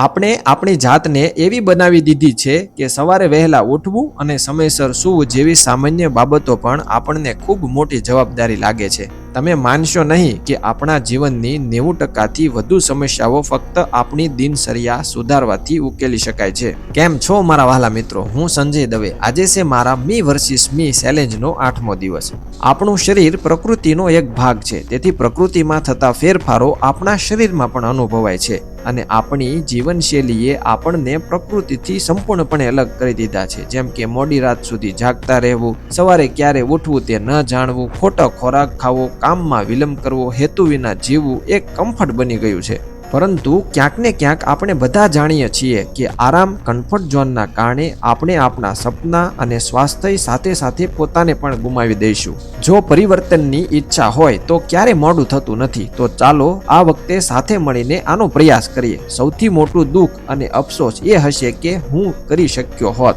આપણે આપણી જાતને એવી બનાવી દીધી છે કે સવારે વહેલા ઉઠવું અને સમયસર સૂવું જેવી સામાન્ય બાબતો પણ આપણને ખૂબ મોટી જવાબદારી લાગે છે. તમે માનશો નહીં કે આપણા જીવનની 90%થી વધુ સમસ્યાઓ ફક્ત આપણી દિનચર્યા સુધારવાથી ઉકેલી શકાય છે. કેમ છો મારા વહાલા મિત્રો? હું સંજય દવે. આજે છે મારા મી વર્સિસ મી ચેલેન્જનો 8મો દિવસ. આપણું શરીર પ્રકૃતિનો એક ભાગ છે, તેથી પ્રકૃતિમાં થતા ફેરફારો આપણા શરીરમાં પણ અનુભવાય છે અને આપણી જીવનશૈલીએ આપણને પ્રકૃતિથી સંપૂર્ણપણે અલગ કરી દીધા છે. જેમ કે મોડી રાત સુધી જાગતા રહેવું, સવારે ક્યારે ઉઠવું તે ન જાણવું, ખોટો ખોરાક ખાવો, કામમાં વિલંબ કરવો, હેતુ વિના જીવવું એક કમ્ફર્ટ બની ગયું છે. પરંતુ ક્યાંક ને ક્યાંક આપણે બધા જાણીએ છીએ કે આરામ, કમ્ફર્ટ ઝોનના કારણે આપણે આપણા સપના અને સ્વાસ્થ્ય સાથે સાથે પોતાને પણ ગુમાવી દઈશું. જો પરિવર્તનની ઈચ્છા હોય તો ક્યારે મોડું થતું નથી. તો ચાલો આ વખતે સાથે મળીને આનો પ્રયાસ કરીએ. સૌથી મોટું દુઃખ અને અફસોસ એ હશે કે હું કરી શક્યો હોત.